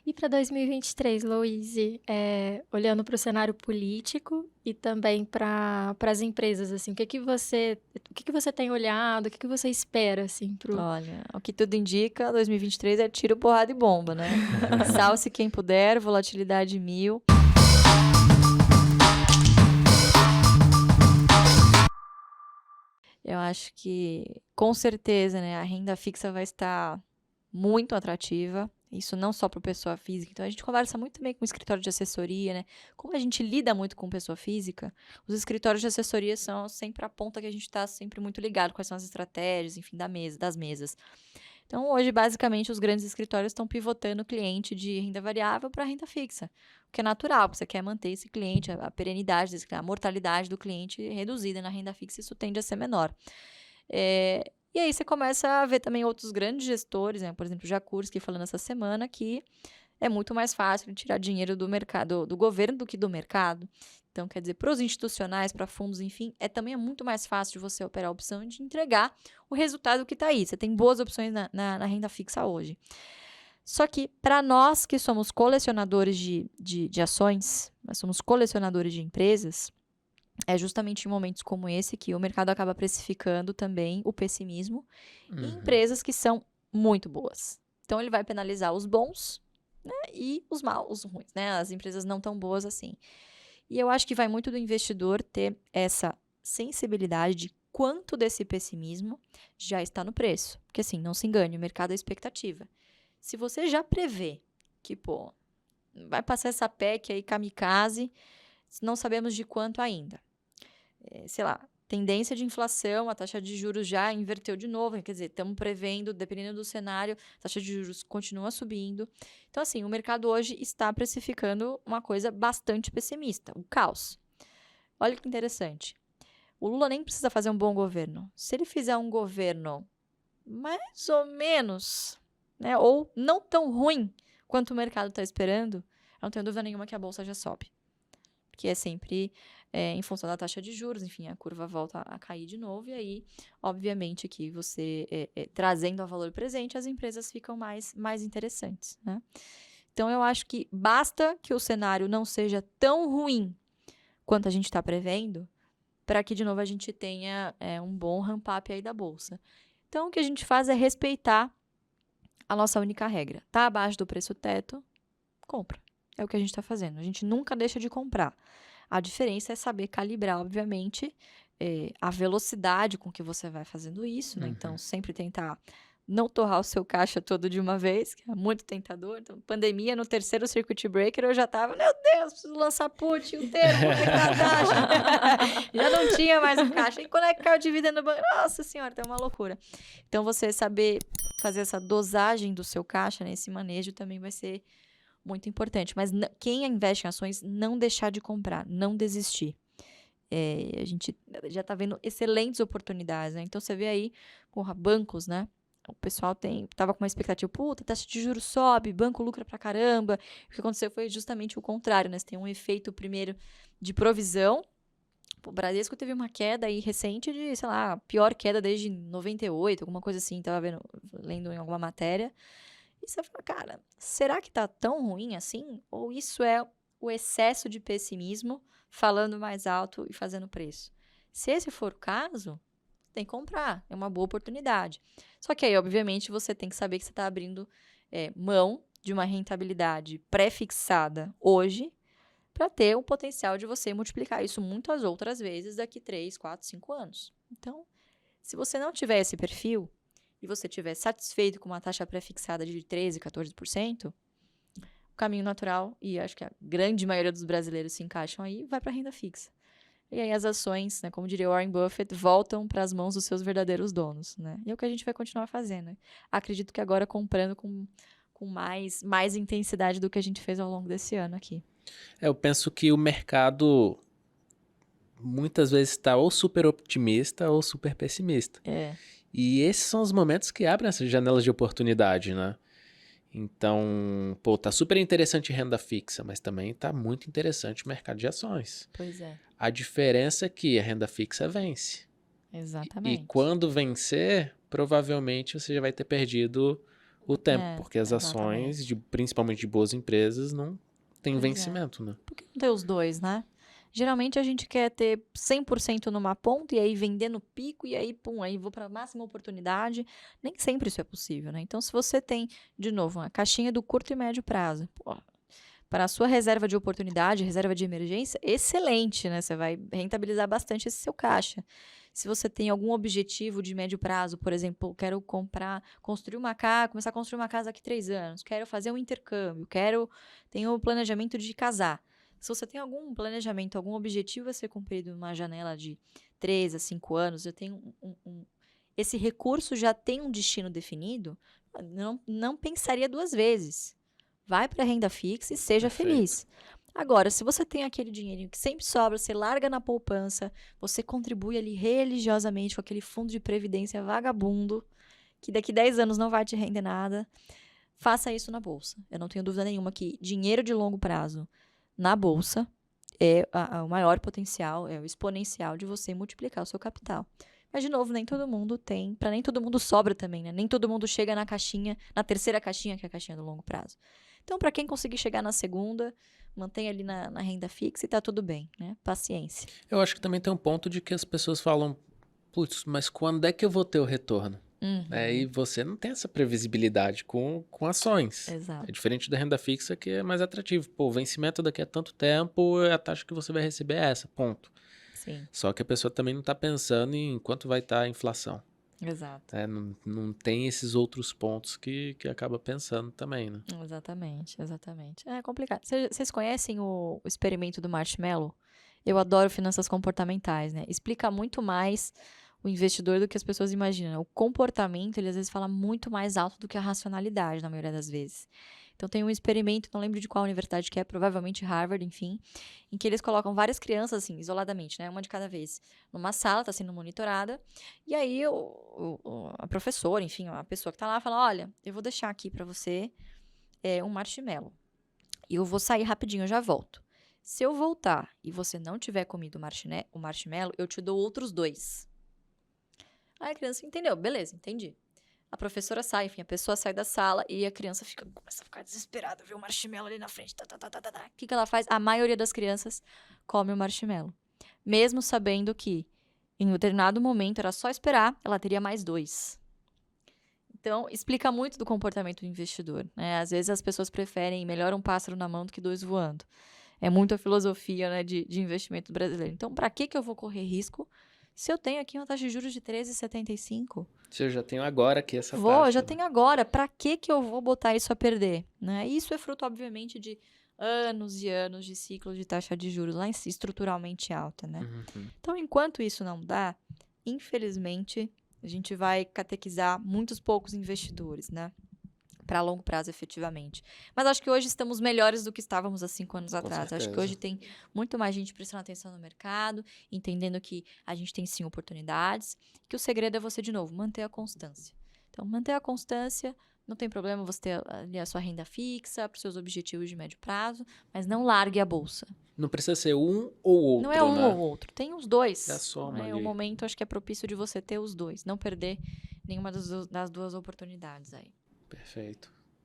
E para 2023, Louise, olhando para o cenário político e também para as empresas, assim, o que que você tem olhado, o que que você espera, assim, pro... Olha, o que tudo indica, 2023 é tiro, porrada e bomba, né? Salve-se quem puder, volatilidade mil. Eu acho que, com certeza, né, a renda fixa vai estar muito atrativa. Isso não só para pessoa física. Então, a gente conversa muito também com o escritório de assessoria, né? Como a gente lida muito com pessoa física, os escritórios de assessoria são sempre a ponta que a gente está sempre muito ligado, quais são as estratégias, enfim, das mesas. Então, hoje, basicamente, os grandes escritórios estão pivotando o cliente de renda variável para renda fixa, o que é natural, porque você quer manter esse cliente, a perenidade desse cliente, a mortalidade do cliente reduzida na renda fixa, isso tende a ser menor. E aí você começa a ver também outros grandes gestores, né? Por exemplo, o Jacursky falando essa semana que é muito mais fácil tirar dinheiro do mercado, do governo do que do mercado. Então, quer dizer, para os institucionais, para fundos, enfim, também é muito mais fácil de você operar a opção de entregar o resultado que está aí. Você tem boas opções na renda fixa hoje. Só que, para nós que somos colecionadores de ações, nós somos colecionadores de empresas, é justamente em momentos como esse que o mercado acaba precificando também o pessimismo em empresas que são muito boas. Então, ele vai penalizar os bons, né, e os maus, os ruins, né? As empresas não tão boas assim. E eu acho que vai muito do investidor ter essa sensibilidade de quanto desse pessimismo já está no preço. Porque assim, não se engane, o mercado é expectativa. Se você já prevê que, pô, vai passar essa PEC aí kamikaze, não sabemos de quanto ainda. Sei lá, tendência de inflação, a taxa de juros já inverteu de novo, quer dizer, estamos prevendo, dependendo do cenário, a taxa de juros continua subindo. Então, assim, o mercado hoje está precificando uma coisa bastante pessimista, o caos. Olha que interessante. O Lula nem precisa fazer um bom governo. Se ele fizer um governo mais ou menos, né, ou não tão ruim quanto o mercado está esperando, eu não tenho dúvida nenhuma que a bolsa já sobe. Porque é sempre em função da taxa de juros, enfim, a curva volta a cair de novo, e aí, obviamente, que você, trazendo ao valor presente, as empresas ficam mais interessantes, né? Então, eu acho que basta que o cenário não seja tão ruim quanto a gente está prevendo, para que, de novo, a gente tenha um bom ramp-up aí da bolsa. Então, o que a gente faz é respeitar a nossa única regra. Tá abaixo do preço teto, compra. É o que a gente está fazendo. A gente nunca deixa de comprar. A diferença é saber calibrar, obviamente, a velocidade com que você vai fazendo isso, né? Então, sempre tentar não torrar o seu caixa todo de uma vez, que é muito tentador. Então, pandemia, no terceiro circuit breaker, eu já estava, meu Deus, preciso lançar put, o termo, conectar a taxa. Já não tinha mais um caixa. E quando é que caiu o dividendo no banco? Nossa senhora, tá uma loucura. Então, você saber fazer essa dosagem do seu caixa, né? Esse manejo também vai ser muito importante. Mas quem investe em ações, não deixar de comprar, não desistir. A gente já está vendo excelentes oportunidades, né? Então, você vê aí, porra, bancos, né? O pessoal tava com uma expectativa, puta, taxa de juros sobe, banco lucra pra caramba. O que aconteceu foi justamente o contrário, né? Você tem um efeito, primeiro, de provisão. O Bradesco teve uma queda aí recente de, sei lá, a pior queda desde 98, alguma coisa assim, lendo em alguma matéria. E você fala, cara, será que tá tão ruim assim? Ou isso é o excesso de pessimismo falando mais alto e fazendo preço? Se esse for o caso, tem que comprar, é uma boa oportunidade. Só que aí, obviamente, você tem que saber que você está abrindo mão de uma rentabilidade pré-fixada hoje para ter o potencial de você multiplicar isso muitas outras vezes daqui 3, 4, 5 anos. Então, se você não tiver esse perfil e você estiver satisfeito com uma taxa pré-fixada de 13%, 14%, o caminho natural, e acho que a grande maioria dos brasileiros se encaixam aí, vai para a renda fixa. E aí as ações, né, como diria Warren Buffett, voltam para as mãos dos seus verdadeiros donos, né? E é o que a gente vai continuar fazendo. Né? Acredito que agora comprando com mais intensidade do que a gente fez ao longo desse ano aqui. Eu penso que o mercado muitas vezes está ou super otimista ou super pessimista. E esses são os momentos que abrem essas janelas de oportunidade, né? Então, pô, tá super interessante renda fixa, mas também tá muito interessante o mercado de ações. Pois é. A diferença é que a renda fixa vence. Exatamente. E quando vencer, provavelmente você já vai ter perdido o tempo, porque as exatamente. ações, principalmente de boas empresas, não tem Pois é. vencimento, né? Por que não ter os dois, né? Geralmente a gente quer ter 100% numa ponta e aí vender no pico e aí, pum, aí vou para a máxima oportunidade. Nem sempre isso é possível, né? Então, se você tem, de novo, uma caixinha do curto e médio prazo, pô, para a sua reserva de oportunidade, reserva de emergência, excelente, né? Você vai rentabilizar bastante esse seu caixa. Se você tem algum objetivo de médio prazo, por exemplo, quero construir uma casa, começar a construir uma casa daqui 3 anos, quero fazer um intercâmbio, tenho o planejamento de casar. Se você tem algum planejamento, algum objetivo a ser cumprido numa janela de 3 a 5 anos, já tem esse recurso já tem um destino definido, não pensaria 2 vezes. Vai para a renda fixa e seja feliz. Agora, se você tem aquele dinheirinho que sempre sobra, você larga na poupança, você contribui ali religiosamente com aquele fundo de previdência vagabundo, que daqui 10 anos não vai te render nada, faça isso na bolsa. Eu não tenho dúvida nenhuma que dinheiro de longo prazo na bolsa é o maior potencial, é o exponencial de você multiplicar o seu capital. Mas, de novo, nem todo mundo tem, para nem todo mundo sobra também, né? Nem todo mundo chega na caixinha, na terceira caixinha, que é a caixinha do longo prazo. Então, para quem conseguir chegar na segunda, mantém ali na renda fixa e tá tudo bem, né? Paciência. Eu acho que também tem um ponto de que as pessoas falam, putz, mas quando é que eu vou ter o retorno? E você não tem essa previsibilidade com ações. Exato. É diferente da renda fixa, que é mais atrativo. Pô, o vencimento daqui a tanto tempo, a taxa que você vai receber é essa, ponto. Sim. Só que a pessoa também não está pensando em quanto vai estar a inflação. Exato. Não tem esses outros pontos que acaba pensando também, né? Exatamente. É complicado. Vocês conhecem o experimento do marshmallow? Eu adoro finanças comportamentais, né? Explica muito mais o investidor do que as pessoas imaginam. O comportamento, ele às vezes fala muito mais alto do que a racionalidade, na maioria das vezes. Então, tem um experimento, não lembro de qual universidade que é, provavelmente Harvard, enfim, em que eles colocam várias crianças, assim, isoladamente, né? Uma de cada vez, numa sala, está sendo monitorada, e aí a professora, enfim, a pessoa que está lá, fala, olha, eu vou deixar aqui para você um marshmallow. E eu vou sair rapidinho, eu já volto. Se eu voltar e você não tiver comido o marshmallow, eu te dou outros 2. Aí a criança entendeu, beleza, entendi. A professora sai, enfim, a pessoa sai da sala e a criança começa a ficar desesperada, vê o marshmallow ali na frente. O que ela faz? A maioria das crianças come o marshmallow. Mesmo sabendo que, em um determinado momento, era só esperar, ela teria mais 2. Então, explica muito do comportamento do investidor, né? Às vezes as pessoas preferem melhor um pássaro na mão do que 2 voando. É muito a filosofia, né, de investimento brasileiro. Então, para que eu vou correr risco se eu tenho aqui uma taxa de juros de 13,75? Se eu já tenho agora aqui essa taxa. Eu já tenho agora. Para que eu vou botar isso a perder? Né? Isso é fruto, obviamente, de anos e anos de ciclo de taxa de juros lá estruturalmente alta, né? Então, enquanto isso não dá, infelizmente, a gente vai catequizar muitos poucos investidores, né? Para longo prazo, efetivamente. Mas acho que hoje estamos melhores do que estávamos há 5 anos atrás. Acho que hoje tem muito mais gente prestando atenção no mercado, entendendo que a gente tem sim oportunidades, que o segredo é você, de novo, manter a constância. Então, manter a constância, não tem problema você ter ali a sua renda fixa para os seus objetivos de médio prazo, mas não largue a bolsa. Não precisa ser um ou outro, não é um né? ou outro, tem os dois. É a soma ali. O momento, acho que é propício de você ter os dois, não perder nenhuma das 2 oportunidades aí. Perfeito.